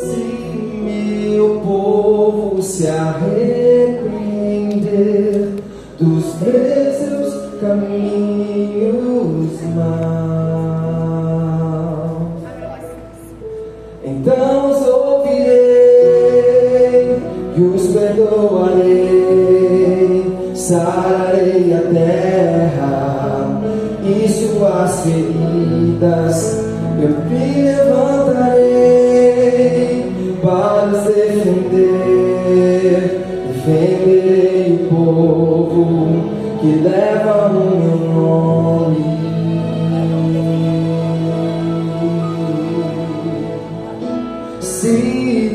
Se meu povo se arrepender dos seus caminhos maus, então os ouvirei e os perdoarei, sararei a terra e suas feridas eu me levantarei para os defender. Defenderei o povo que leva o meu nome. Se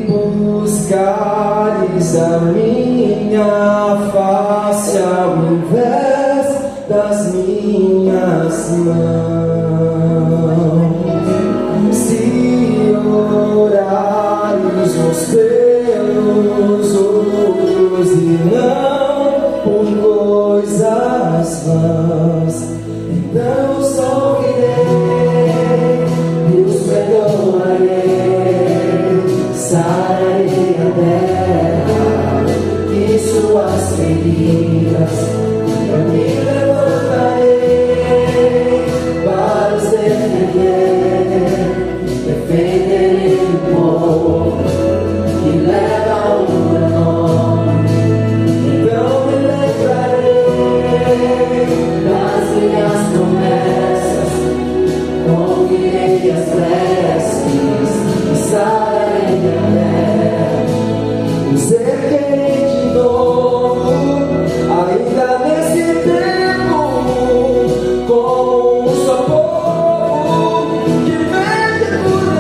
buscares a minha face ao invés das minhas mãos, se orares uns pelos outros e não por coisas vãs, então os ouvirei e os perdoarei, sararei a terra e suas feridas eu me levantarei para os defender. Defenderei o povo que leva o meu nome. Então me lembrarei das minhas promessas, ouvirei as preces e sararei a terra. Os erguerei de novo, ainda nesse tempo, como um só povo que vem de tudo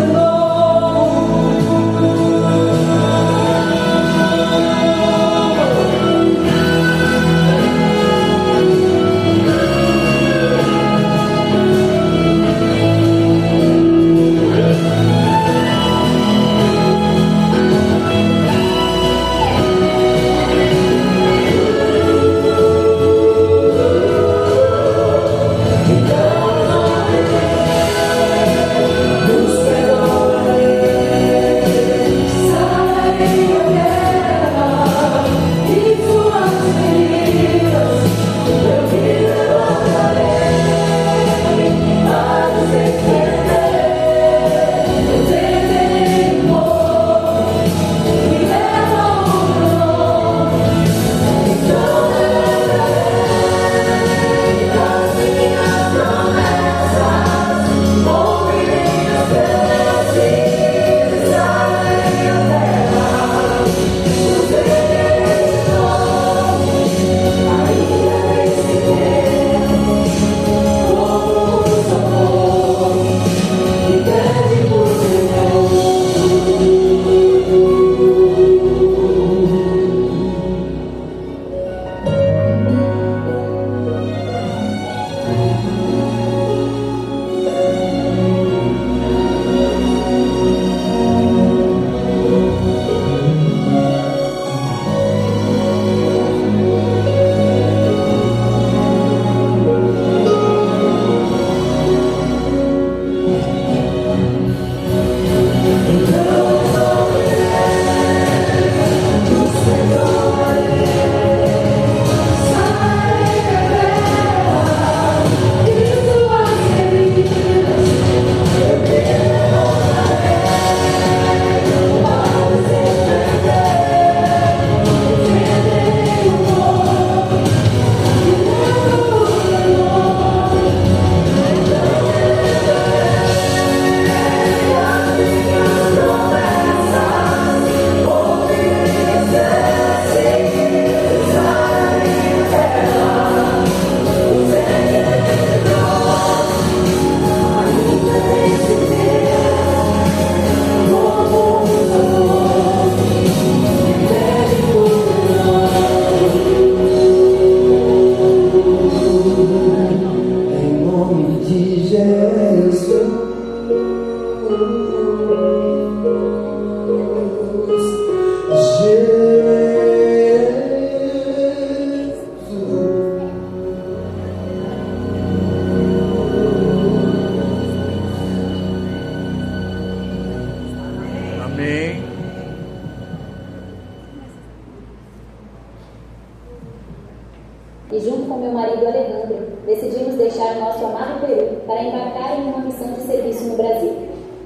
nosso amado Peru para embarcar em uma missão de serviço no Brasil.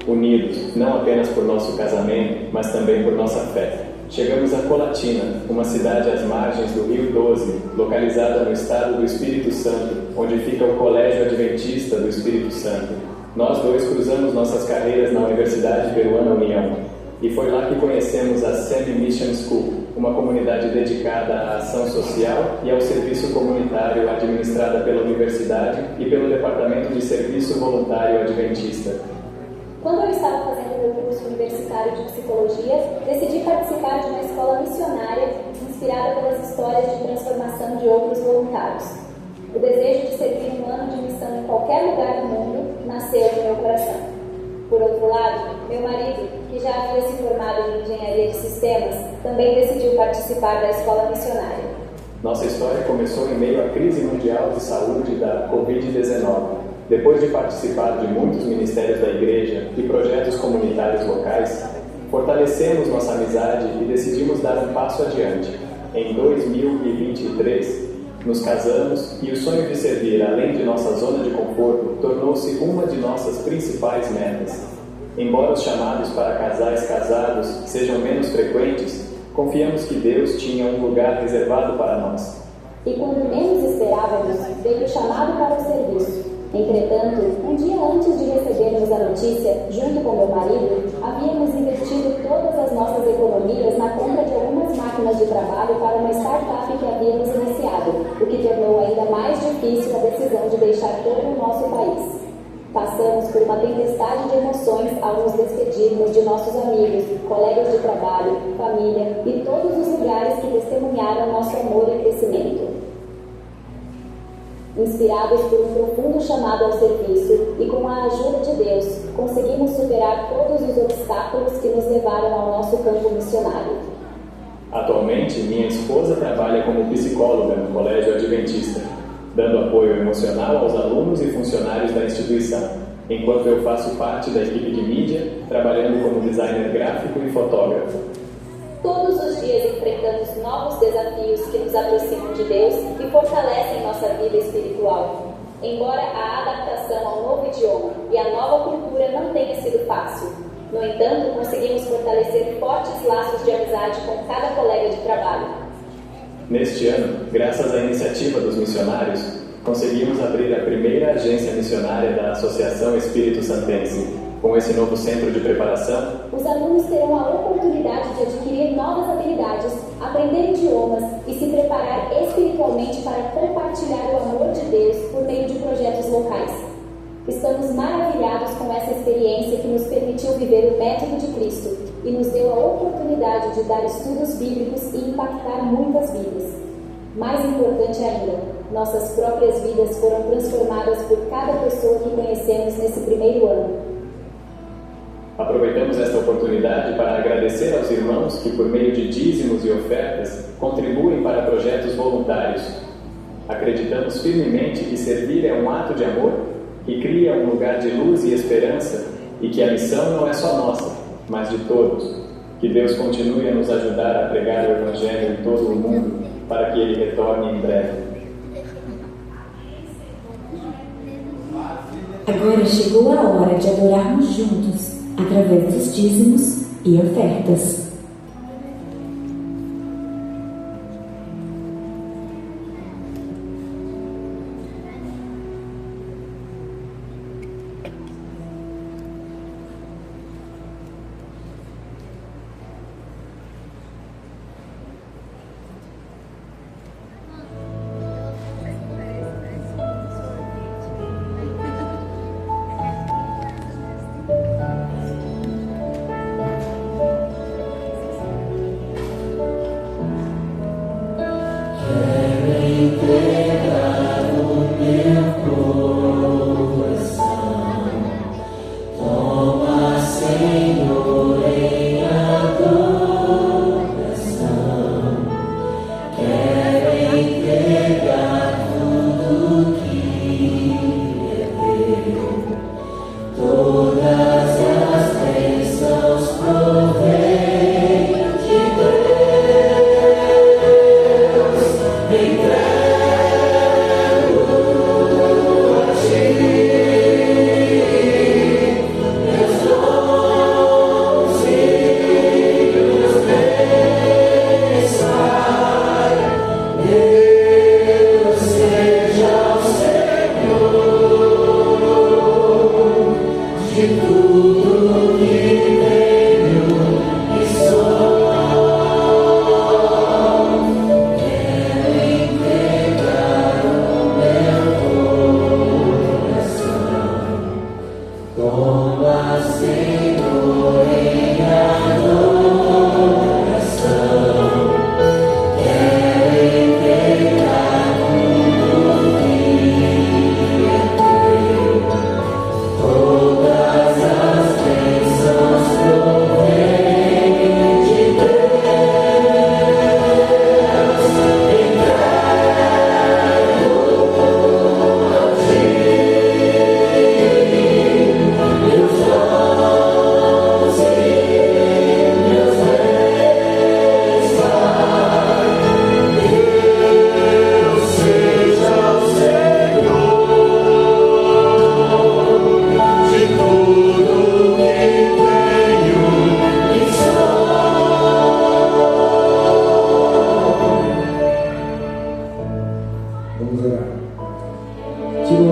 Unidos, não apenas por nosso casamento, mas também por nossa fé. Chegamos a Colatina, uma cidade às margens do Rio Doce, localizada no estado do Espírito Santo, onde fica o Colégio Adventista do Espírito Santo. Nós dois cruzamos nossas carreiras na Universidade Peruana União, e foi lá que conhecemos a Semi Mission School, uma comunidade dedicada à ação social e ao serviço comunitário administrada pela universidade e pelo Departamento de Serviço Voluntário Adventista. Quando eu estava fazendo meu curso universitário de psicologia, decidi participar de uma escola missionária inspirada pelas histórias de transformação de outros voluntários. O desejo de servir um ano de missão em qualquer lugar do mundo nasceu no meu coração. Por outro lado, meu marido, que já havia se formado em engenharia de sistemas, também decidiu participar da escola missionária. Nossa história começou em meio à crise mundial de saúde da Covid-19. Depois de participar de muitos ministérios da igreja e projetos comunitários locais, fortalecemos nossa amizade e decidimos dar um passo adiante. Em 2023, nos casamos e o sonho de servir além de nossa zona de conforto tornou-se uma de nossas principais metas. Embora os chamados para casais casados sejam menos frequentes, confiamos que Deus tinha um lugar reservado para nós. E quando menos esperávamos, veio o chamado para o serviço. Entretanto, um dia antes de recebermos a notícia, junto com meu marido, havíamos investido todas as nossas economias na compra de algumas máquinas de trabalho para uma startup que havíamos iniciado, o que tornou ainda mais difícil a decisão de deixar todo o nosso país. Passamos por uma tempestade de emoções ao nos despedirmos de nossos amigos, colegas de trabalho, família e todos os lugares que testemunharam nosso amor e crescimento. Inspirados por um profundo chamado ao serviço e com a ajuda de Deus, conseguimos superar todos os obstáculos que nos levaram ao nosso campo missionário. Atualmente, minha esposa trabalha como psicóloga no Colégio Adventista, dando apoio emocional aos alunos e funcionários da instituição, enquanto eu faço parte da equipe de mídia, trabalhando como designer gráfico e fotógrafo. Todos os dias enfrentamos novos desafios que nos aproximam de Deus e fortalecem nossa vida espiritual. Embora a adaptação ao novo idioma e à nova cultura não tenha sido fácil, no entanto, conseguimos fortalecer fortes laços de amizade com cada colega de trabalho. Neste ano, graças à iniciativa dos missionários, conseguimos abrir a primeira agência missionária da Associação Espírito Santense. Com esse novo centro de preparação, os alunos terão a oportunidade de adquirir novas habilidades, aprender idiomas e se preparar espiritualmente para compartilhar o amor de Deus por meio de projetos locais. Estamos maravilhados com essa experiência que nos permitiu viver o método de Cristo e nos deu a oportunidade de dar estudos bíblicos e impactar muitas vidas. Mais importante ainda, nossas próprias vidas foram transformadas por cada pessoa que conhecemos nesse primeiro ano. Aproveitamos esta oportunidade para agradecer aos irmãos que, por meio de dízimos e ofertas, contribuem para projetos voluntários. Acreditamos firmemente que servir é um ato de amor que cria um lugar de luz e esperança e que a missão não é só nossa, mas de todos. Que Deus continue a nos ajudar a pregar o Evangelho em todo o mundo para que Ele retorne em breve. Agora chegou a hora de adorarmos juntos, através dos dízimos e ofertas.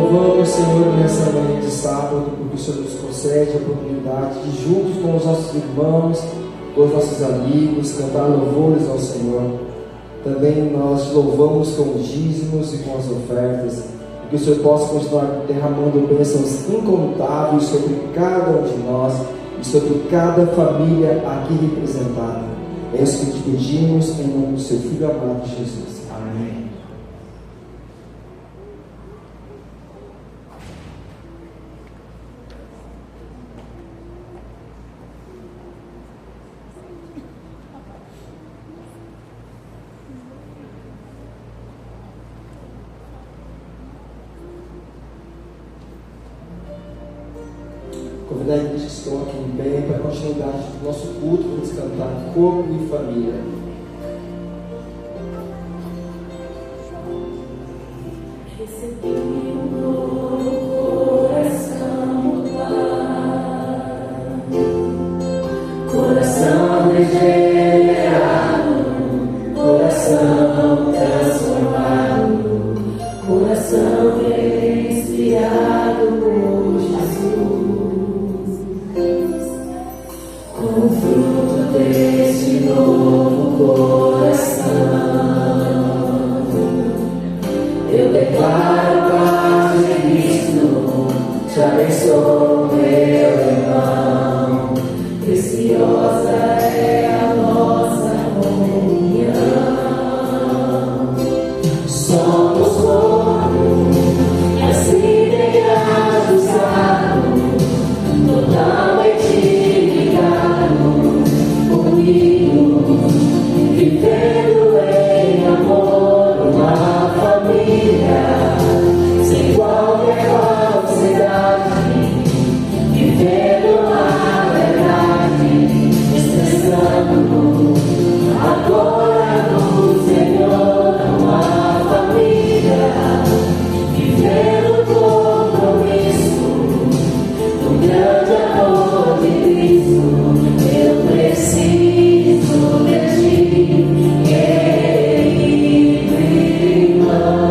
louvamos, Senhor, nessa manhã de sábado, porque o Senhor nos concede a oportunidade de, juntos com os nossos irmãos, com os nossos amigos, cantar louvores ao Senhor. Também nós louvamos com os dízimos e com as ofertas, que o Senhor possa continuar derramando bênçãos incontáveis sobre cada um de nós e sobre cada família aqui representada. É isso que te pedimos em nome do seu Filho amado Jesus. Amém. Convidar a igreja que estão aqui em pé para a continuidade do nosso culto. Vamos cantar Corpo e Família. Recebi um novo coração, coração regenerado, coração transformado, coração inspirado por Jesus. Com o fruto deste novo coração, eu declaro paz em Cristo, te abençoo, meu irmão. Preciosa é a nossa comunhão. Somos corpo e assim ligados, totalmente ligados, unidos, vivendo em amor, uma família, sem qualquer falsidade, vivendo a verdade, expressando agora no Senhor, uma família, vivendo o compromisso do grande amor de Cristo. Eu preciso de ti, querido irmão.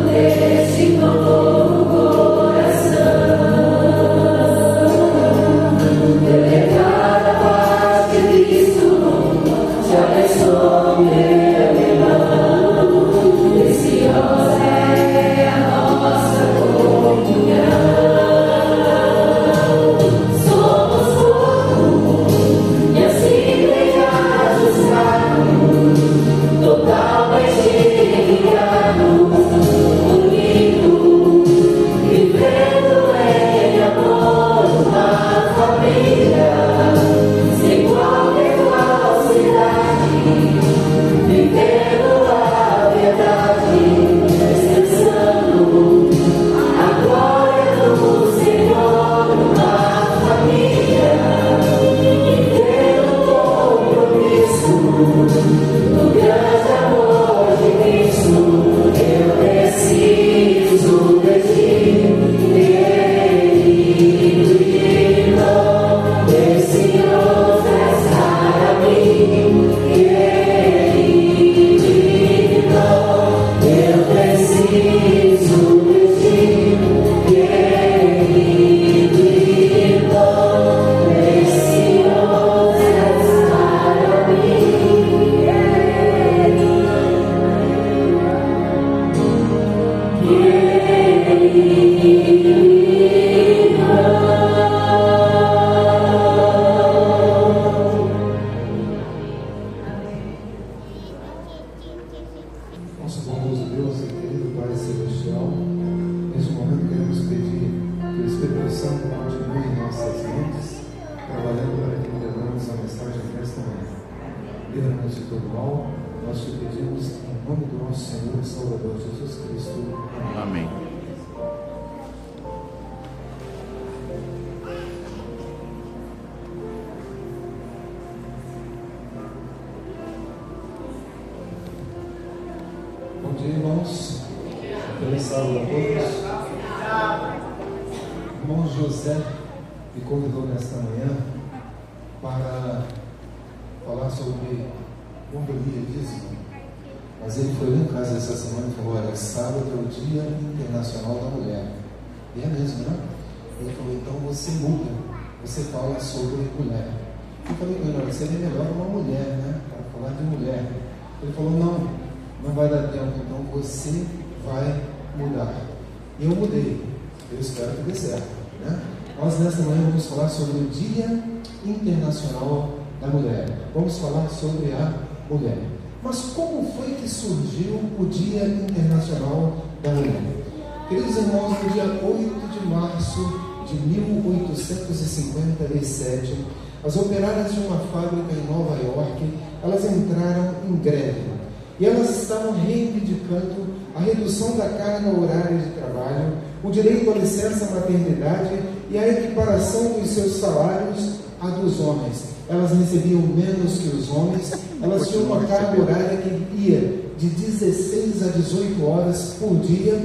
Desse novo coração, eu declaro a paz de Cristo, te abençoo, meu irmão. Preciosa é a nossa comunhão. Somos corpo e assim ligados, totalmente ligados, unidos, vivendo em amor, uma família, sem qualquer falsidade, vivendo a verdade, expressando a glória do Senhor, uma família, vivendo o compromisso do grande amor de Cristo. Eu preciso de ti, querido irmão. Precioso és para mim, querido irmão. Eu preciso de ti, querido irmão. Precioso és para mim, Nosso bondoso Deus e querido Pai Celestial, neste momento queremos pedir que o Espírito Santo continue em nossas mentes, trabalhando para que melhoremos a mensagem desta manhã. Livra-nos de todo mal, nós te pedimos em nome do nosso Senhor e Salvador Jesus Cristo. Amém. Bom dia, irmãos. Feliz sábado a todos. irmão José me convidou nesta manhã para falar sobre mordomia e dízimo. Mas ele foi lá em casa essa semana e falou: olha, sábado é o Dia Internacional da Mulher. E é mesmo, né? Ele falou: então você muda, você fala sobre mulher. Eu falei com ele: olha, seria melhor uma mulher, né? Para falar de mulher. Ele falou: não vai dar tempo, então você vai mudar. E eu mudei. Eu espero que dê certo, né? Nós nesta manhã vamos falar sobre o Dia Internacional da Mulher. Vamos falar sobre a mulher. Mas como foi que surgiu o Dia Internacional da Mulher? Queridos irmãos, no dia 8 de março de 1857, as operárias de uma fábrica em Nova York, elas entraram em greve. E elas estavam reivindicando a redução da carga horária de trabalho, o direito à licença maternidade e a equiparação dos seus salários à dos homens. Elas recebiam menos que os homens, elas tinham uma carga horária que ia de 16 a 18 horas por dia,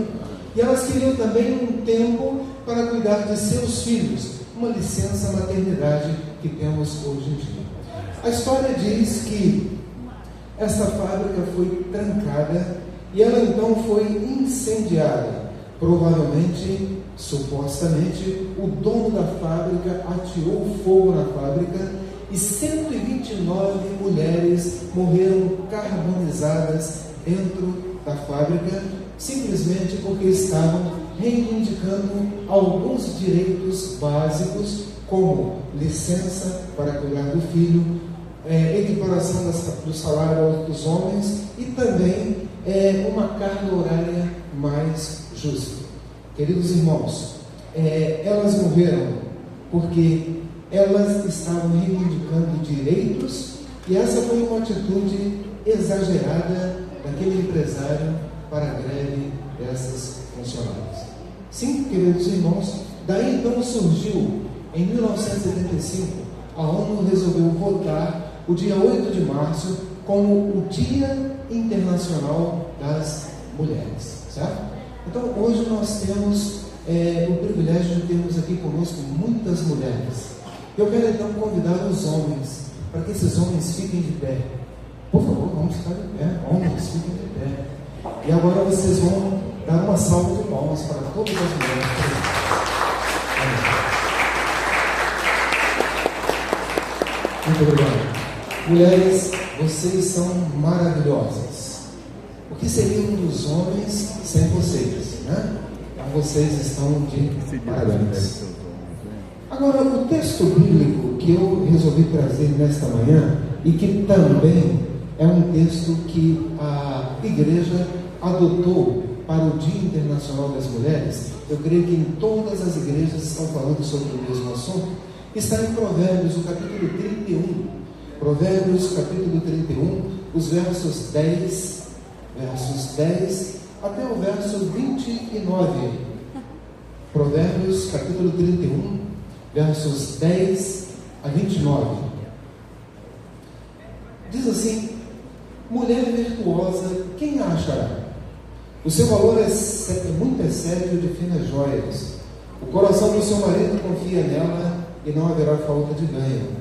e elas queriam também um tempo para cuidar de seus filhos, uma licença maternidade que temos hoje em dia. A história diz que essa fábrica foi trancada e ela então foi incendiada. Provavelmente, supostamente, o dono da fábrica atirou fogo na fábrica e 129 mulheres morreram carbonizadas dentro da fábrica, simplesmente porque estavam reivindicando alguns direitos básicos, como licença para cuidar do filho, equiparação do salário dos homens e também uma carga horária mais justa. Queridos irmãos, elas morreram porque elas estavam reivindicando direitos, e essa foi uma atitude exagerada daquele empresário para a greve dessas funcionárias. Sim, queridos irmãos, daí então surgiu, em 1975, a ONU resolveu votar o dia 8 de março como o Dia Internacional das Mulheres, certo? Então, hoje nós temos o privilégio de termos aqui conosco muitas mulheres. Eu quero então convidar os homens, para que esses homens fiquem de pé. Por favor, vamos ficar de pé. Homens, fiquem de pé. E agora vocês vão dar uma salva de palmas para todas as mulheres. Muito obrigado. Mulheres, vocês são maravilhosas. O que seria um dos homens sem vocês, né? Então vocês estão de parabéns. Agora, o texto bíblico que eu resolvi trazer nesta manhã, e que também é um texto que a igreja adotou para o Dia Internacional das Mulheres, eu creio que em todas as igrejas estão falando sobre o mesmo assunto, está em Provérbios, o capítulo 31. Provérbios, capítulo 31, os versos 10 até o verso 29. Provérbios, capítulo 31, versos 10 a 29. Diz assim: mulher virtuosa, quem a achará? O seu valor é muito excédio de finas joias. O coração do seu marido confia nela e não haverá falta de ganho.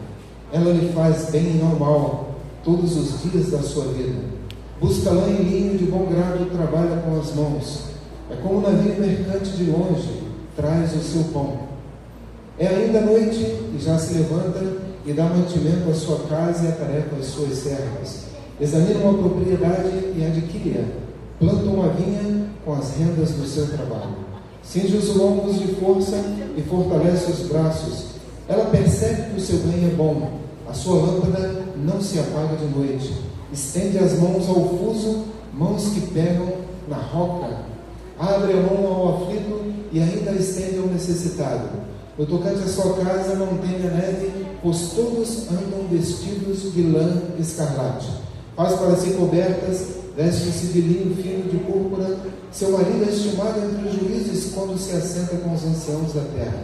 Ela lhe faz bem e não mal todos os dias da sua vida. Busca lã e linho de bom grado e trabalha com as mãos. É como um navio mercante de longe, traz o seu pão. É ainda noite e já se levanta e dá mantimento à sua casa e atarefa às suas servas. Examina uma propriedade e adquire-a. Planta uma vinha com as rendas do seu trabalho. Cinge os lombos de força e fortalece os braços. Ela percebe que o seu ganho é bom. A sua lâmpada não se apaga de noite. Estende as mãos ao fuso, mãos que pegam na roca. Abre a mão ao aflito e ainda estende ao necessitado. No tocante à sua casa não tenha neve, pois todos andam vestidos de lã escarlate. Faz para si cobertas, veste-se de linho fino de púrpura. Seu marido é estimado entre os juízes quando se assenta com os anciãos da terra.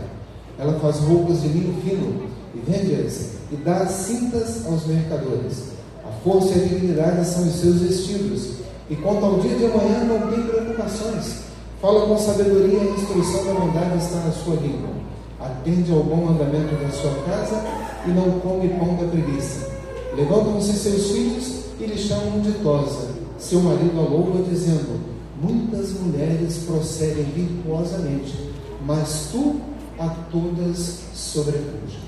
Ela faz roupas de linho fino e vende-as e dá cintas aos mercadores. A força e a dignidade são os seus vestidos, e quanto ao dia de amanhã não tem preocupações. Fala com sabedoria, a instrução da bondade está na sua língua. Atende ao bom andamento da sua casa e não come pão da preguiça. Levantam-se seus filhos e lhe chamam ditosa. Seu marido a louva, dizendo: muitas mulheres procedem virtuosamente, mas tu a todas sobrepuja.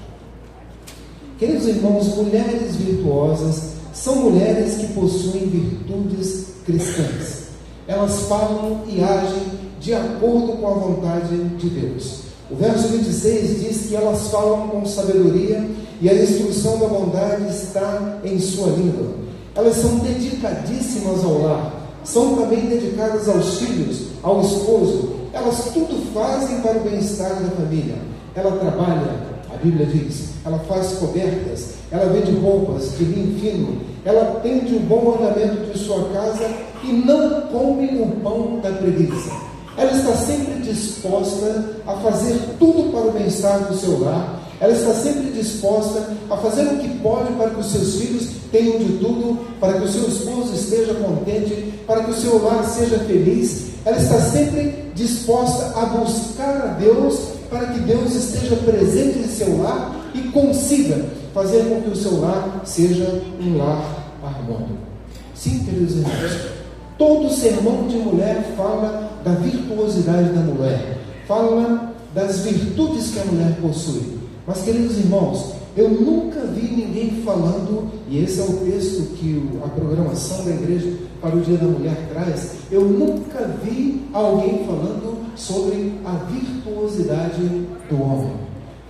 Queridos irmãos, mulheres virtuosas são mulheres que possuem virtudes cristãs. Elas falam e agem de acordo com a vontade de Deus. O verso 26 diz que elas falam com sabedoria e a instrução da bondade está em sua língua. Elas são dedicadíssimas ao lar, são também dedicadas aos filhos, ao esposo. Elas tudo fazem para o bem-estar da família. Ela trabalha, a Bíblia diz, ela faz cobertas, ela vende roupas de linho fino, ela atende o bom andamento de sua casa e não come o pão da preguiça. Ela está sempre disposta a fazer tudo para o bem-estar do seu lar. Ela está sempre disposta a fazer o que pode para que os seus filhos tenham de tudo, para que o seu esposo esteja contente, para que o seu lar seja feliz. Ela está sempre disposta a buscar a Deus, para que Deus esteja presente em seu lar e consiga fazer com que o seu lar seja um lar harmônico. Sim, queridos irmãos, todo sermão de mulher fala da virtuosidade da mulher, fala das virtudes que a mulher possui. Mas, queridos irmãos, eu nunca vi ninguém falando, e esse é o texto que a programação da igreja para o Dia da Mulher traz, eu nunca vi alguém falando sobre a virtuosidade do homem.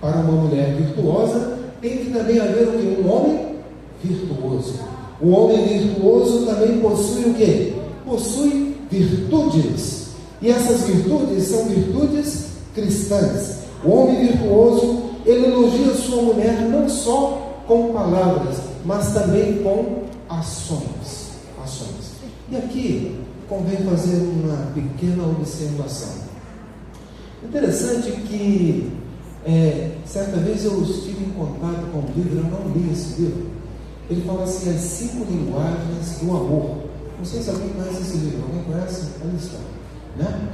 Para uma mulher virtuosa, tem que também haver o quê? Um homem virtuoso. O homem virtuoso também possui o quê? Possui virtudes. E essas virtudes são virtudes cristãs. O homem virtuoso, ele elogia sua mulher não só com palavras, mas também com ações. E aqui convém fazer uma pequena observação. Interessante que certa vez eu estive em contato com um livro, eu não li esse livro. Ele fala assim, as 5 linguagens do amor. Não sei se alguém conhece esse livro. Alguém conhece? Ali está, né?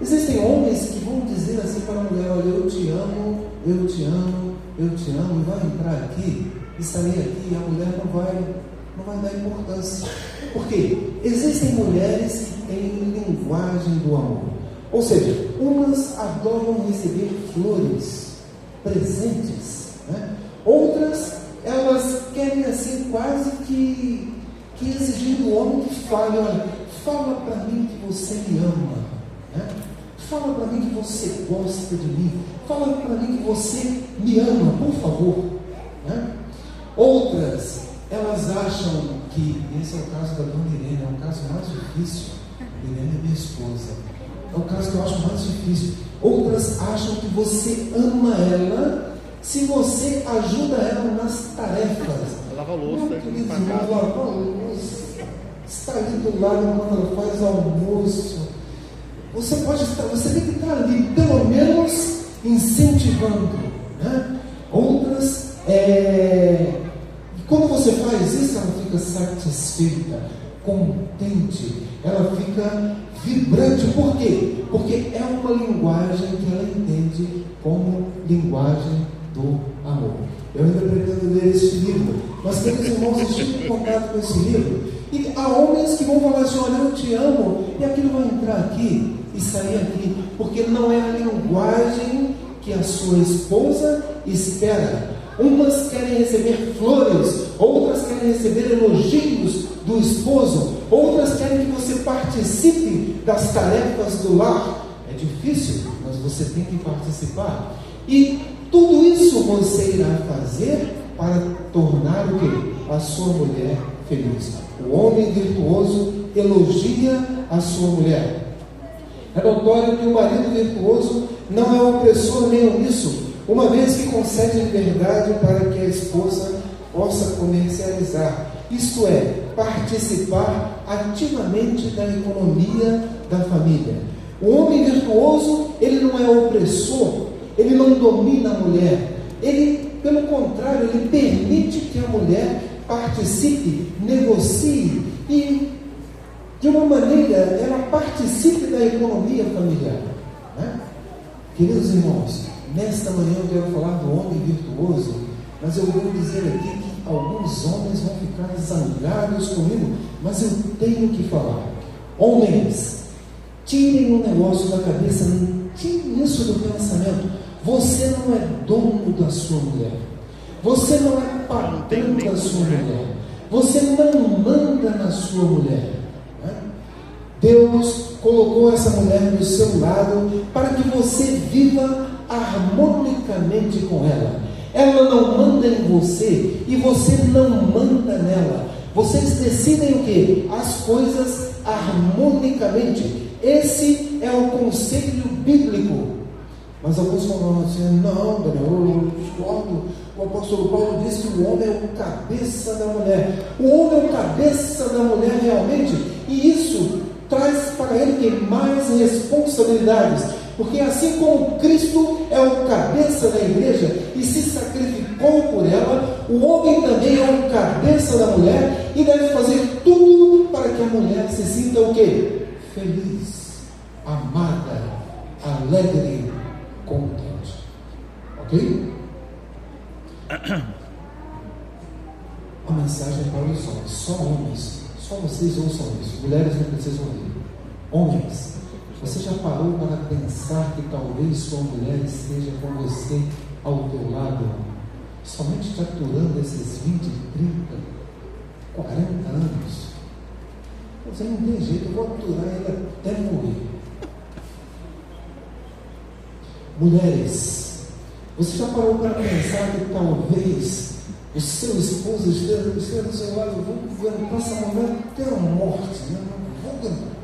Existem homens que vão dizer assim para a mulher: olha, eu te amo, eu te amo, eu te amo, e vai entrar aqui e sair aqui, e a mulher não vai dar importância. Por quê? Existem mulheres que têm linguagem do amor. Ou seja, umas adoram receber flores, presentes, né? Outras, elas querem assim quase que exigir do homem que fale: olha, fala para mim que você me ama, né? Fala para mim que você gosta de mim, fala para mim que você me ama, por favor, né? Outras, elas acham que, esse é o caso da dona Irene, é o caso mais difícil. Irene é minha esposa, é o caso que eu acho mais difícil. Outras acham que você ama ela se você ajuda ela nas tarefas. Lava a louça, lava a louça, está ali do lado quando ela faz almoço. Você tem que estar ali, pelo menos, incentivando, né? Outras, quando você faz isso, ela fica satisfeita, contente, ela fica vibrante. Por quê? Porque é uma linguagem que ela entende como linguagem do amor. Eu ainda pretendo ler este livro, mas queridos irmãos, eu estive em contato com esse livro, e há homens que vão falar assim: olha, eu te amo, e aquilo vai entrar aqui e sair aqui, porque não é a linguagem que a sua esposa espera. Umas querem receber flores, outras querem receber elogios do esposo, outras querem que você participe das tarefas do lar. É difícil, mas você tem que participar. E tudo isso você irá fazer para tornar o quê? A sua mulher feliz. O homem virtuoso elogia a sua mulher. É notório que o marido virtuoso não é opressor nem omisso, uma vez que concede liberdade para que a esposa possa comercializar, isto é, participar ativamente da economia da família. O homem virtuoso, ele não é opressor, ele não domina a mulher, ele, pelo contrário, ele permite que a mulher participe, negocie e de uma maneira, ela participe da economia familiar. Né? Queridos irmãos, nesta manhã eu quero falar do homem virtuoso, mas eu vou dizer aqui que alguns homens vão ficar zangados comigo, mas eu tenho que falar. Homens, tirem o negócio da cabeça, tirem isso do pensamento. Você não é dono da sua mulher, você não é patrão da sua mulher, você não manda na sua mulher. Né? Deus colocou essa mulher do seu lado para que você viva harmonicamente com ela. Ela não manda em você e você não manda nela. Vocês decidem o quê? As coisas harmonicamente. Esse é o conselho bíblico. Mas alguns falam assim: não, Daniel, eu discordo. O apóstolo Paulo disse que o homem é o cabeça da mulher. O homem é o cabeça da mulher realmente, e isso traz para ele que mais responsabilidades, porque assim como Cristo é o cabeça da igreja e se sacrificou por ela, o homem também é o cabeça da mulher e deve fazer tudo para que a mulher se sinta o quê? Feliz, amada, alegre, contente. Ok? A mensagem é para os homens, só homens, só vocês ouçam isso, mulheres não precisam ouvir. Homens, você já parou para pensar que talvez sua mulher esteja com você ao teu lado, somente te aturando esses 20, 30, 40 anos? Você não tem jeito, eu vou aturar ele até morrer. Mulheres, você já parou para pensar que talvez o seu esposo esteja do seu lado? Eu vou aguentar essa mulher até a morte, né? Não vou aguentar.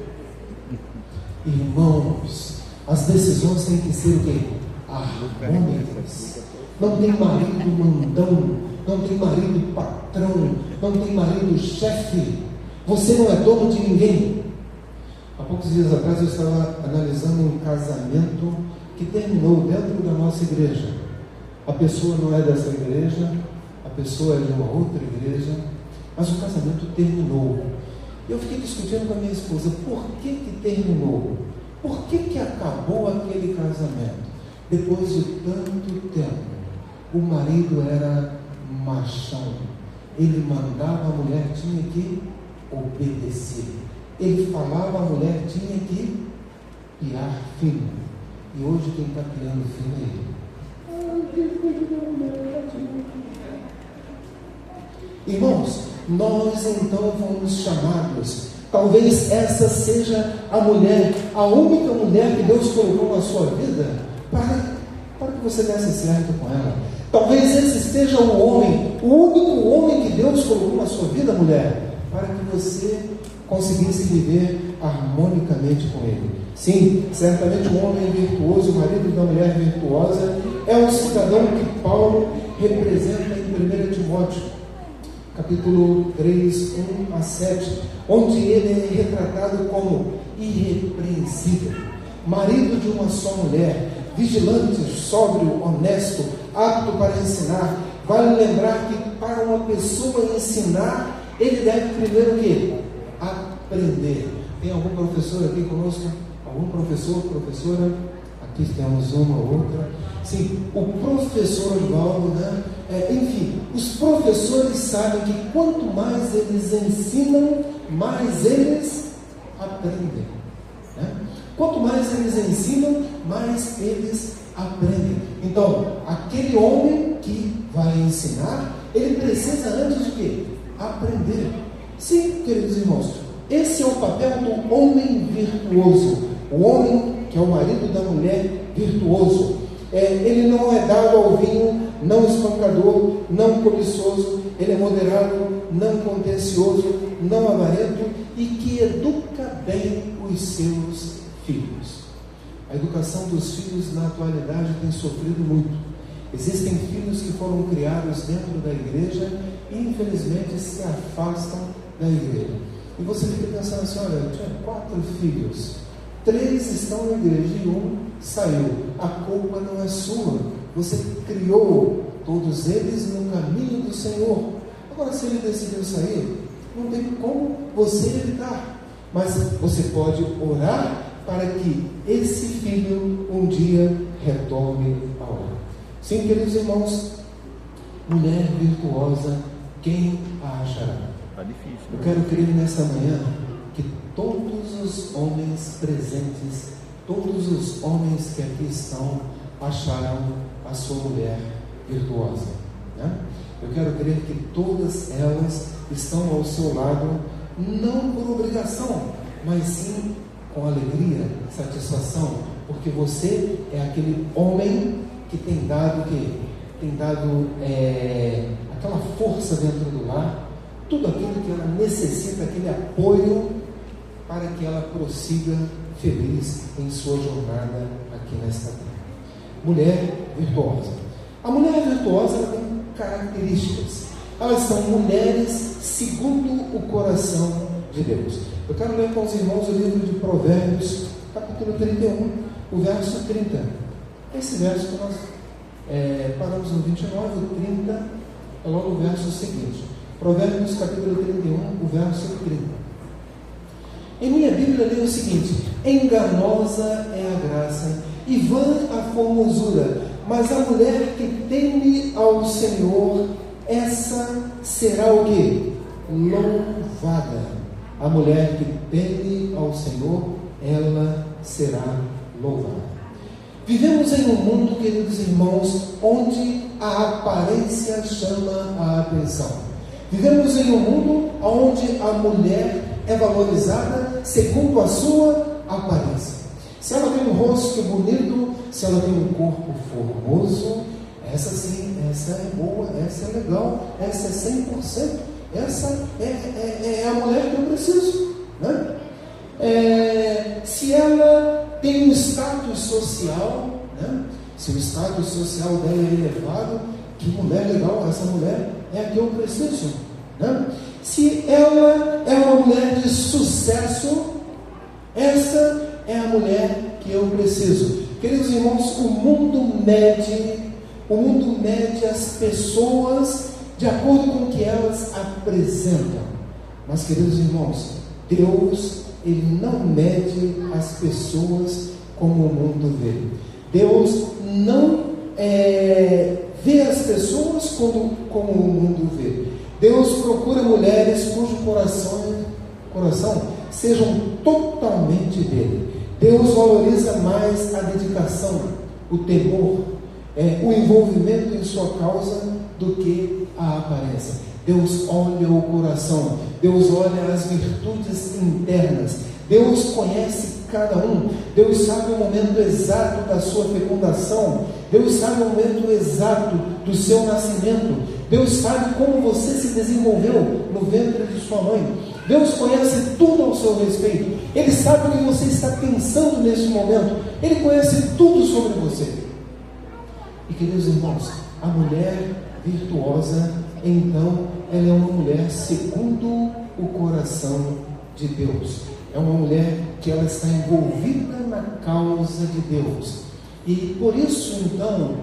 Irmãos, as decisões têm que ser o quê? Harmônicas. Não tem marido mandão, não tem marido patrão, não tem marido chefe. Você não é dono de ninguém. Há poucos dias atrás eu estava analisando um casamento que terminou dentro da nossa igreja. A pessoa não é dessa igreja, a pessoa é de uma outra igreja, mas o casamento terminou. Eu fiquei discutindo com a minha esposa, por que terminou? Por que acabou aquele casamento? Depois de tanto tempo, o marido era machão, ele mandava, a mulher tinha que obedecer. Ele falava, a mulher tinha que piar fino. E hoje quem está piando fino é ele. Irmãos, nós então fomos chamados. Talvez essa seja a mulher, a única mulher que Deus colocou na sua vida para que você desse certo com ela. Talvez esse seja o homem, o único homem que Deus colocou na sua vida, mulher, para que você conseguisse viver harmonicamente com ele. Sim, certamente um homem virtuoso, o marido da mulher virtuosa, é o cidadão que Paulo representa em 1 Timóteo, capítulo 3, 1 a 7, onde ele é retratado como irrepreensível, marido de uma só mulher, vigilante, sóbrio, honesto, apto para ensinar. Vale lembrar que para uma pessoa ensinar, ele deve primeiro o quê? Aprender. Tem algum professor aqui conosco? Algum professor, professora? Aqui temos uma ou outra. Sim, o professor Oswaldo, né? Enfim, os professores sabem que quanto mais eles ensinam, mais eles aprendem. Né? Quanto mais eles ensinam, mais eles aprendem. Então, aquele homem que vai ensinar, ele precisa antes de quê? Aprender. Sim, queridos irmãos, esse é o papel do homem virtuoso. O homem que é o marido da mulher virtuoso. Ele não é dado ao vinho, não espancador, não cobiçoso, ele é moderado, não contencioso, não avarento e que educa bem os seus filhos. A educação dos filhos na atualidade tem sofrido muito. Existem filhos que foram criados dentro da igreja e infelizmente se afastam da igreja. E você fica pensando assim, olha, eu tinha 4 filhos, 3 estão na igreja e 1 saiu. A culpa não é sua. Você criou todos eles no caminho do Senhor. Agora, se ele decidiu sair, não tem como você evitar. mas você pode orar para que esse filho um dia retorne ao lar. Sim, queridos irmãos, mulher virtuosa, quem a achará? Tá difícil. Eu quero crer nessa manhã que todos os homens presentes, todos os homens que aqui estão, acharão a sua mulher virtuosa, né? Eu quero crer que todas elas estão ao seu lado, não por obrigação, mas sim com alegria, satisfação, porque você é aquele homem que tem dado aquela força dentro do lar, tudo aquilo que ela necessita, aquele apoio para que ela prossiga feliz em sua jornada aqui nesta terra. Mulher virtuosa. A mulher virtuosa, ela tem características. Elas são mulheres segundo o coração de Deus. Eu quero ler com os irmãos o livro de Provérbios, capítulo 31, o verso 30. Esse verso que nós paramos no 29, o 30 é logo o verso seguinte. Provérbios, capítulo 31, o verso 30. Em minha Bíblia lê o seguinte: enganosa é a graça e vã a formosura, mas a mulher que teme ao Senhor, essa será o quê? Louvada. A mulher que teme ao Senhor, ela será louvada. Vivemos em um mundo, queridos irmãos, onde a aparência chama a atenção. Vivemos em um mundo onde a mulher é valorizada segundo a sua aparência. Se ela tem um rosto bonito, se ela tem um corpo formoso, essa sim, essa é boa, essa é legal, essa é 100%, essa é a mulher que eu preciso, né? Se ela tem um status social, né? Se o status social dela é elevado, que mulher legal, essa mulher é a que eu preciso, né? Se ela é uma mulher de sucesso, essa é a mulher que eu preciso. Queridos irmãos, o mundo mede as pessoas de acordo com o que elas apresentam. Mas, queridos irmãos, Deus, Ele não mede as pessoas como o mundo vê. Deus não vê as pessoas como o mundo vê. Deus procura mulheres cujo coração sejam totalmente dele. Deus valoriza mais a dedicação, o temor, o envolvimento em sua causa do que a aparência. Deus olha o coração, Deus olha as virtudes internas, Deus conhece cada um, Deus sabe o momento exato da sua fecundação, Deus sabe o momento exato do seu nascimento, Deus sabe como você se desenvolveu no ventre de sua mãe, Deus conhece tudo ao seu respeito, Ele sabe o que você está pensando nesse momento, Ele conhece tudo sobre você. E, queridos irmãos, a mulher virtuosa, então, ela é uma mulher segundo o coração de Deus. É uma mulher que ela está envolvida na causa de Deus. E por isso, então,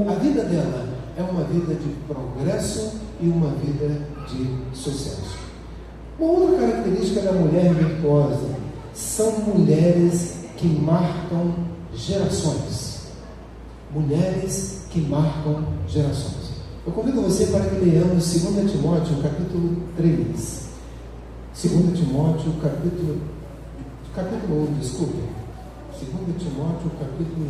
a vida dela é uma vida de progresso e uma vida de sucesso. Uma outra característica da mulher virtuosa são mulheres que marcam gerações. Mulheres que marcam gerações. Eu convido você para que leiamos 2 Timóteo, capítulo 3. 2 Timóteo, capítulo 1, desculpe. 2 Timóteo, capítulo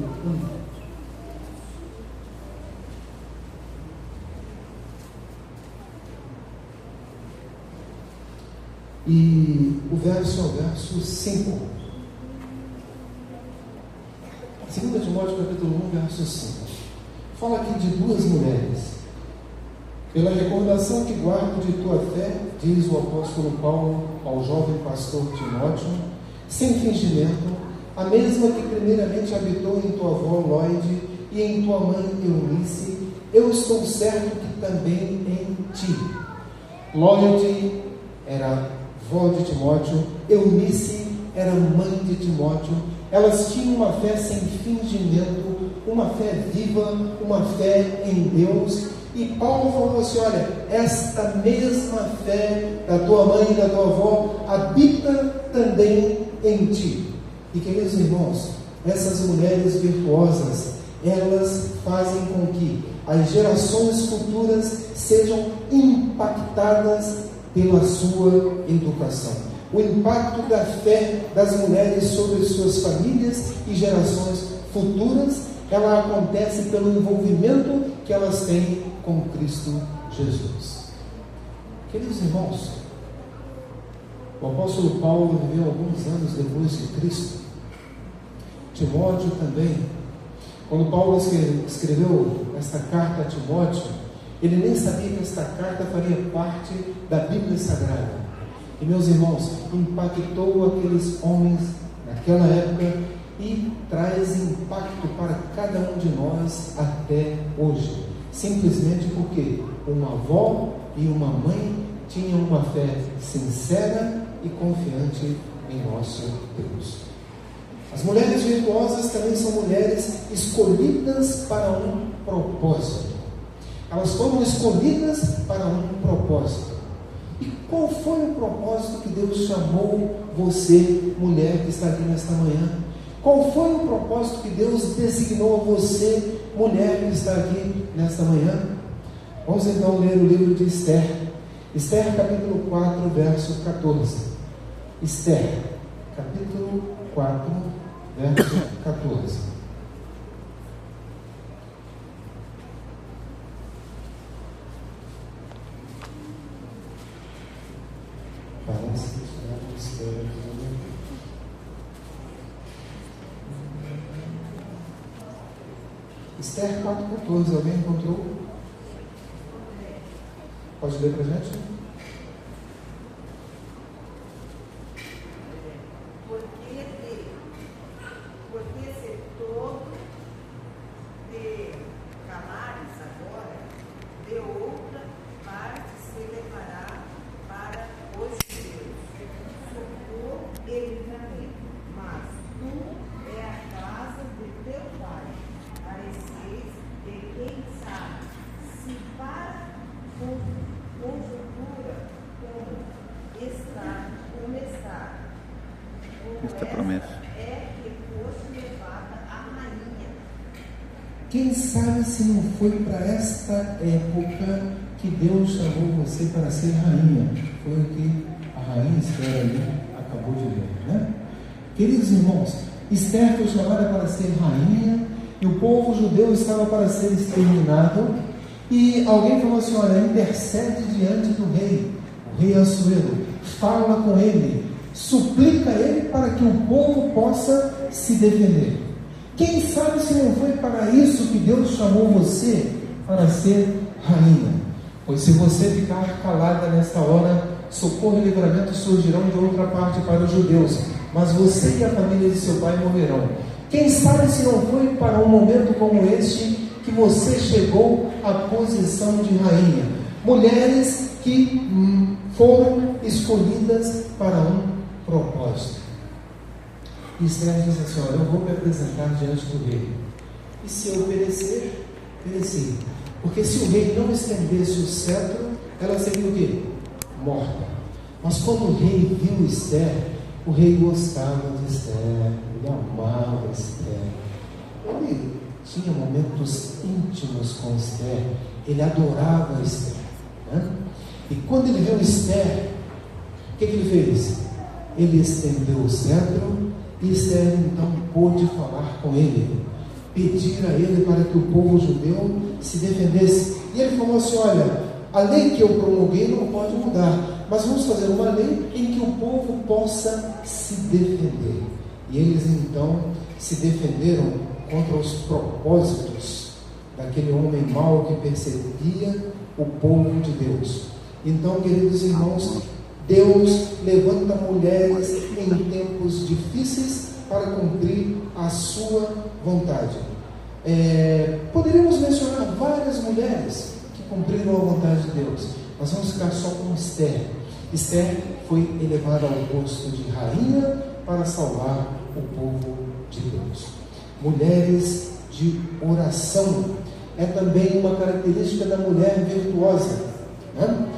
1. E o verso é o verso 5. 2 Timóteo, capítulo 1, verso 5. Fala aqui de duas mulheres. Pela recordação que guardo de tua fé, diz o apóstolo Paulo ao jovem pastor Timóteo, sem fingimento, a mesma que primeiramente habitou em tua avó Loide e em tua mãe Eunice, eu estou certo que também em ti. Loide era avó de Timóteo, Eunice era mãe de Timóteo. Elas tinham uma fé sem fingimento, uma fé viva, uma fé em Deus. E Paulo falou assim: olha, esta mesma fé da tua mãe e da tua avó habita também em ti. E queridos irmãos, essas mulheres virtuosas, elas fazem com que as gerações futuras sejam impactadas pela sua educação. O impacto da fé das mulheres sobre suas famílias e gerações futuras, ela acontece pelo envolvimento que elas têm com Cristo Jesus. Queridos irmãos, o apóstolo Paulo viveu alguns anos depois de Cristo. Timóteo também. Quando Paulo escreveu esta carta a Timóteo, ele nem sabia que esta carta faria parte da Bíblia Sagrada. E, meus irmãos, impactou aqueles homens naquela época e traz impacto para cada um de nós até hoje. Simplesmente porque uma avó e uma mãe tinham uma fé sincera e confiante em nosso Deus. As mulheres virtuosas também são mulheres escolhidas para um propósito. Elas foram escolhidas para um propósito. E qual foi o propósito que Deus chamou você, mulher que está aqui nesta manhã? Qual foi o propósito que Deus designou a você, mulher que está aqui nesta manhã? Vamos então ler o livro de Esther. Esther, capítulo 4, verso 14. Esther, capítulo 4, verso 14. Parece que está Esther. Esther 4,14, alguém encontrou? Pode ler para a gente? Porque se todo de calares agora, de outra parte se levará para os seus. Socorro e livramento, mas tu é a casa de teu pai. Pareceis de quem sabe, se para conjuntura como está. Esta promessa. É que fosse levada a rainha. Quem sabe se não foi para esta época que Deus chamou você para ser rainha? Foi o que a rainha Esther ali acabou de ler, né? Queridos irmãos, Esther foi chamada para ser rainha e o povo judeu estava para ser exterminado. E alguém falou assim: olha, intercede diante do rei, o rei Assuero, fala com ele, suplica ele para que o povo possa se defender. Quem sabe se não foi para isso que Deus chamou você para ser rainha? Pois se você ficar calada nesta hora, socorro e livramento surgirão de outra parte para os judeus, mas você e a família de seu pai morrerão. Quem sabe se não foi para um momento como este que você chegou à posição de rainha? Mulheres que foram escolhidas para um propósito. E Esther diz assim: olha, eu vou me apresentar diante do rei, e se eu perecer, pereci. Porque se o rei não estendesse o cetro, ela seria o quê? Morta. Mas quando o rei viu Esther, o rei gostava de Esther, ele amava Esther, ele tinha momentos íntimos com Esther, ele adorava Esther, né? E quando ele viu Esther, o que ele fez? Ele estendeu o cetro e Esther então pôde falar com ele, pedir a ele para que o povo judeu se defendesse. E ele falou assim: olha, a lei que eu promulguei não pode mudar, mas vamos fazer uma lei em que o povo possa se defender. E eles então se defenderam contra os propósitos daquele homem mau que perseguia o povo de Deus. Então, queridos irmãos, Deus levanta mulheres em tempos difíceis para cumprir a sua vontade. Poderíamos mencionar várias mulheres que cumpriram a vontade de Deus, mas vamos ficar só com Esther. Esther foi elevada ao posto de rainha para salvar o povo de Deus. Mulheres de oração. é também uma característica da mulher virtuosa, né?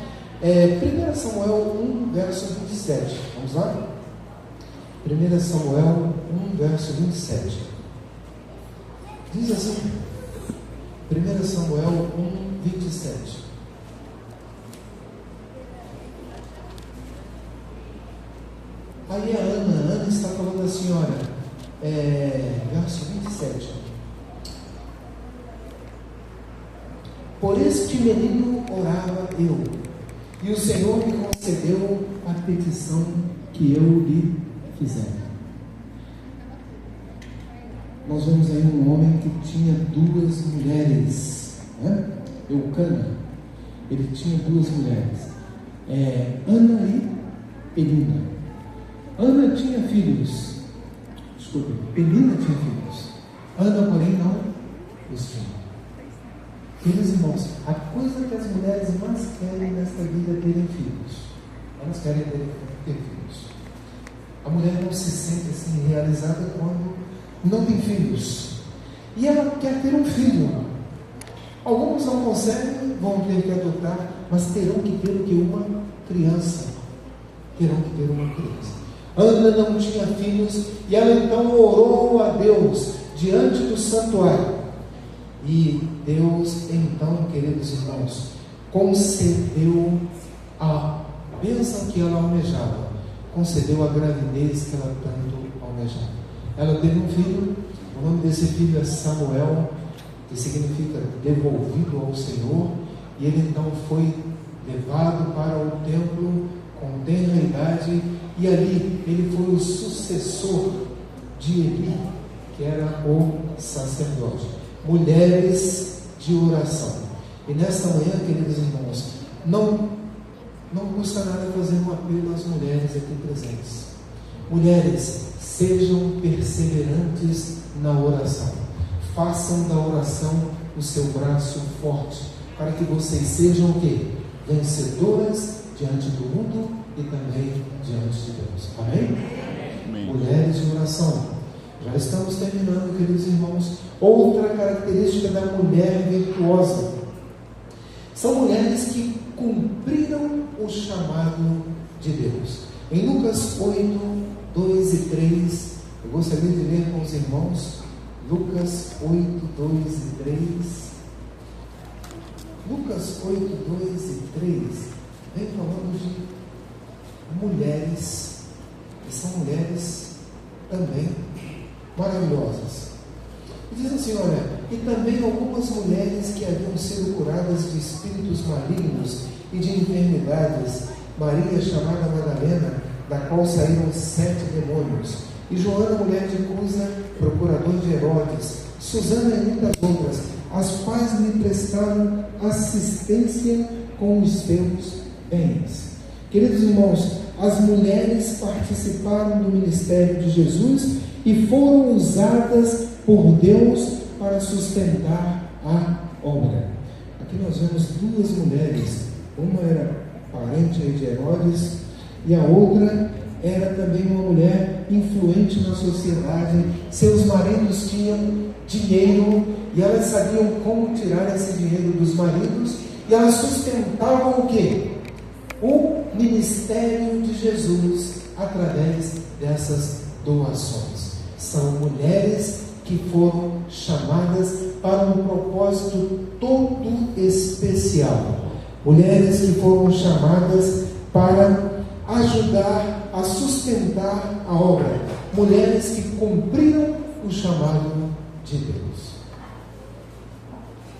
1 Samuel 1, verso 27. Vamos lá? 1 Samuel 1, verso 27. Diz assim, 1 Samuel 1, 27. Aí a Ana está falando assim, olha, verso 27. Por este menino orava eu, e o Senhor me concedeu a petição que eu lhe fizer. Nós vemos aí um homem que tinha duas mulheres, né? Eucana, ele tinha duas mulheres, Ana e Penina. Ana tinha filhos, Penina tinha filhos, Ana, porém, não os tinha. Queridos irmãos, a coisa que as mulheres mais querem nesta vida é terem filhos. Elas querem ter filhos. A mulher não se sente assim realizada quando não tem filhos. E ela quer ter um filho. Alguns não conseguem, vão ter que adotar, mas terão que ter o que? Uma criança. Terão que ter uma criança. Ana não tinha filhos e ela então orou a Deus diante do santuário. E Deus então, queridos irmãos, concedeu a bênção que ela almejava, concedeu a gravidez que ela tanto almejava. Ela teve um filho, o nome desse filho é Samuel, que significa devolvido ao Senhor, e ele então foi levado para o templo com tenra idade, e ali ele foi o sucessor de Eli, que era o sacerdote. Mulheres de oração. E nesta manhã, queridos irmãos, não custa nada fazer um apelo às mulheres aqui presentes. Mulheres, sejam perseverantes na oração. Façam da oração o seu braço forte, para que vocês sejam o quê? Vencedoras diante do mundo e também diante de Deus. Amém? Amém. Mulheres de oração. Já estamos terminando, queridos irmãos. Outra característica da mulher virtuosa são mulheres que cumpriram o chamado de Deus. Em Lucas 8, 2 e 3, eu gostaria de ler com os irmãos. Lucas 8, 2 e 3. Lucas 8, 2 e 3 vem falando de mulheres, que são mulheres também maravilhosas. E diz assim, olha, e também algumas mulheres que haviam sido curadas de espíritos malignos e de enfermidades, Maria, chamada Madalena, da qual saíram 7 demônios, e Joana, mulher de Cusa, procurador de Herodes, Susana e muitas outras, as quais lhe prestaram assistência com os seus bens. Queridos irmãos, as mulheres participaram do ministério de Jesus e foram usadas por Deus para sustentar a obra. Aqui nós vemos duas mulheres, uma era parente de Herodes e a outra era também uma mulher influente na sociedade. Seus maridos tinham dinheiro e elas sabiam como tirar esse dinheiro dos maridos, e elas sustentavam o quê? O ministério de Jesus através dessas doações. São mulheres que foram chamadas para um propósito todo especial. Mulheres que foram chamadas para ajudar a sustentar a obra. Mulheres que cumpriram o chamado de Deus.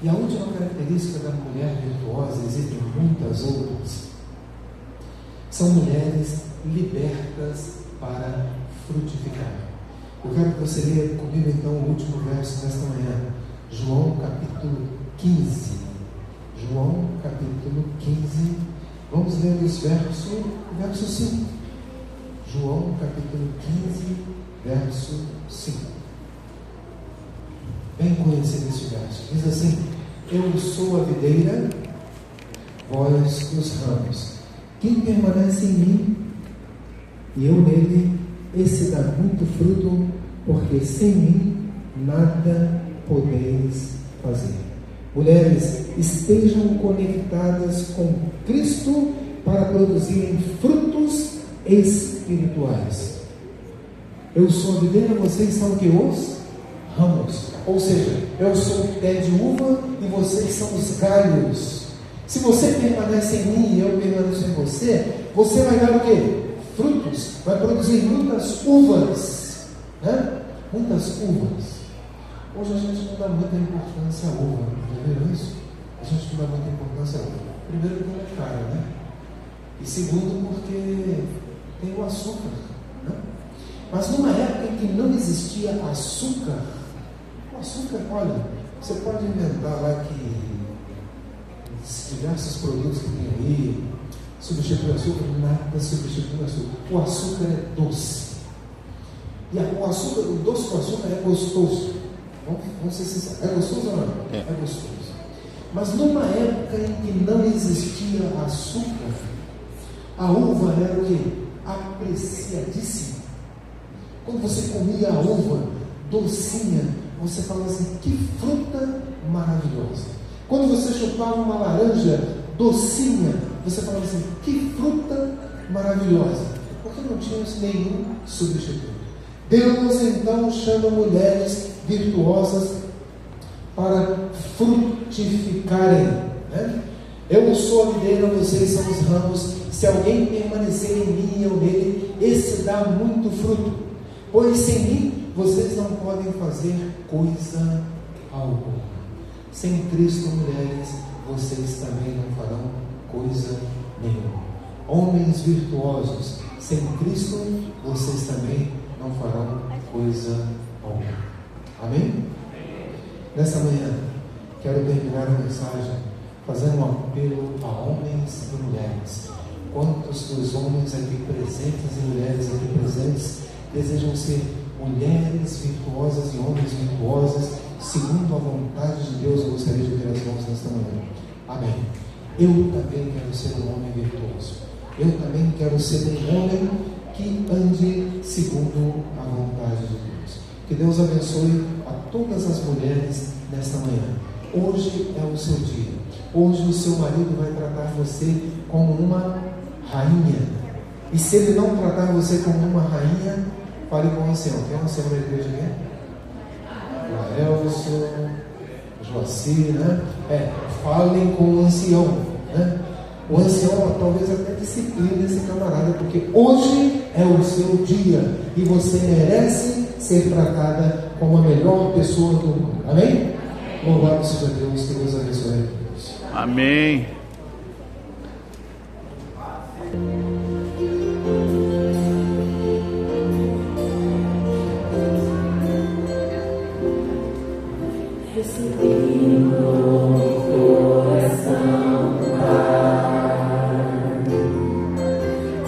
E a última característica da mulher virtuosa, existem muitas outras, são mulheres libertas para frutificar. Eu quero que você leia comigo então o último verso desta manhã, João capítulo 15. João capítulo 15, vamos ler o verso 5. João capítulo 15, verso 5. Bem conhecido esse verso. Diz assim: eu sou a videira, vós os ramos. Quem permanece em mim e eu nele, esse dá muito fruto, porque sem mim nada podeis fazer. Mulheres, estejam conectadas com Cristo para produzirem frutos espirituais. Eu sou a videira, vocês são o que? Os ramos. Ou seja, eu sou o pé de uva e vocês são os galhos. Se você permanece em mim e eu permaneço em você, você vai dar o quê? Frutos, vai produzir muitas uvas, né? Muitas uvas. Hoje a gente não dá muita importância à uva, entendeu isso? A gente não dá muita importância à uva. Primeiro porque ela é cara, né? E segundo porque tem o açúcar, né? Mas numa época em que não existia açúcar, o açúcar, olha, você pode inventar lá que diversos produtos que tem aí, substitui o açúcar, nada substitui o açúcar. O açúcar é doce. E o açúcar, o doce com açúcar é gostoso. Vamos ser sinceros, é gostoso ou não? É gostoso. Mas numa época em que não existia açúcar, a uva era o quê? Apreciadíssima. Quando você comia a uva docinha, você falava assim, que fruta maravilhosa. Quando você chupava uma laranja docinha, você falava assim, que fruta maravilhosa. Porque não tínhamos nenhum substituto. Deus então chama mulheres virtuosas para frutificarem, né? Eu sou a videira, vocês são os ramos. Se alguém permanecer em mim e eu nele, esse dá muito fruto. Pois sem mim, vocês não podem fazer coisa alguma. Sem Cristo, mulheres, vocês também não farão coisa nenhuma. Homens virtuosos, sem Cristo, vocês também não farão coisa alguma. Amém? Nessa manhã, quero terminar a mensagem fazendo um apelo a homens e mulheres. Quantos dos homens aqui presentes e mulheres aqui presentes desejam ser mulheres virtuosas e homens virtuosos, segundo a vontade de Deus? Eu gostaria de ver as mãos nesta manhã. Amém. Eu também quero ser um homem virtuoso. Eu também quero ser um homem que ande segundo a vontade de Deus. Que Deus abençoe a todas as mulheres nesta manhã. Hoje é o seu dia. Hoje o seu marido vai tratar você como uma rainha. E se ele não tratar você como uma rainha, fale com o ancião. Quem é o ancião da igreja aqui? Laelson, Joacir, né? Falem com o ancião, né? O ancião talvez até discipline esse camarada, porque hoje é o seu dia e você merece ser tratada como a melhor pessoa do mundo. Amém? Louvado seja Deus, que Deus abençoe a todos. Amém.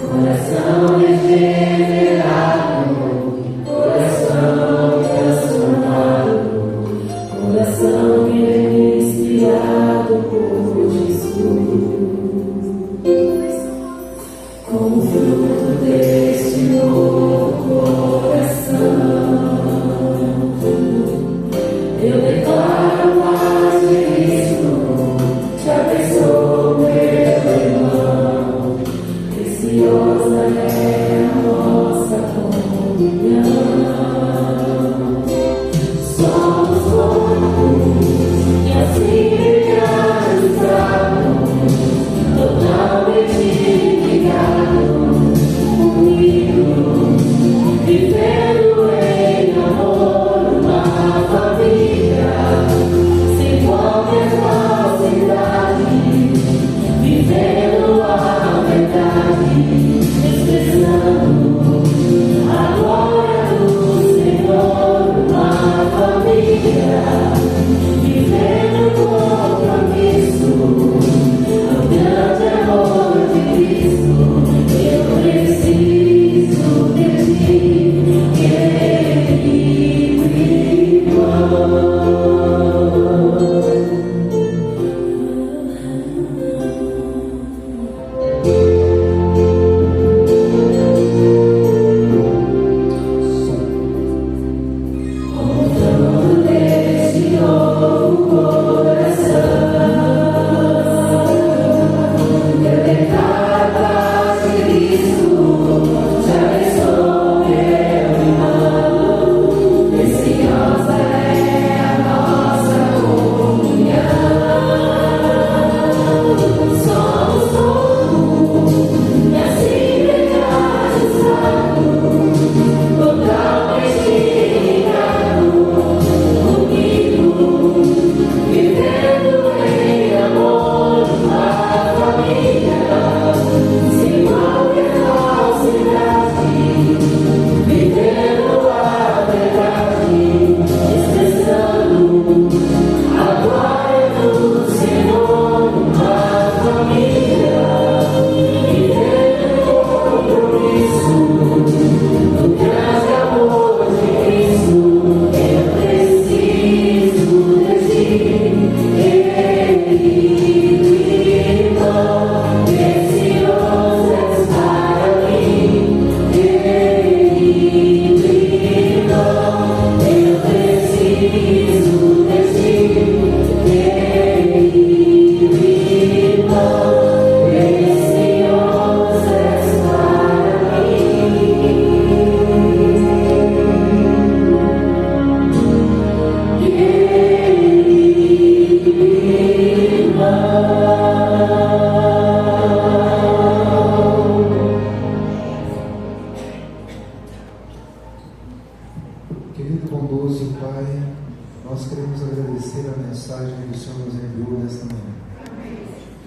Coração regenerado, coração transformado, coração inspirado por Jesus.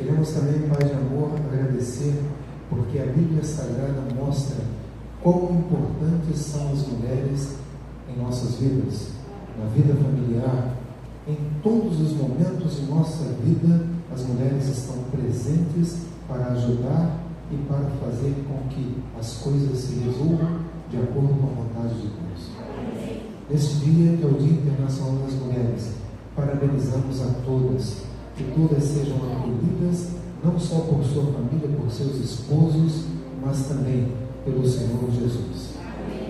Queremos também, Pai de amor, agradecer porque a Bíblia Sagrada mostra quão importantes são as mulheres em nossas vidas, na vida familiar, em todos os momentos de nossa vida, as mulheres estão presentes para ajudar e para fazer com que as coisas se resolvam de acordo com a vontade de Deus. Neste dia, que é o Dia Internacional das Mulheres, parabenizamos a todas, que todas sejam acolhidas, não só por sua família, por seus esposos, mas também pelo Senhor Jesus.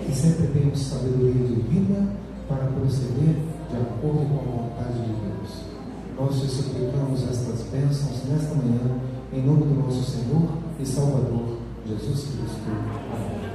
Que sempre tenham sabedoria divina para proceder de acordo com a vontade de Deus. Nós te suplicamos estas bênçãos nesta manhã, em nome do nosso Senhor e Salvador, Jesus Cristo. Amém.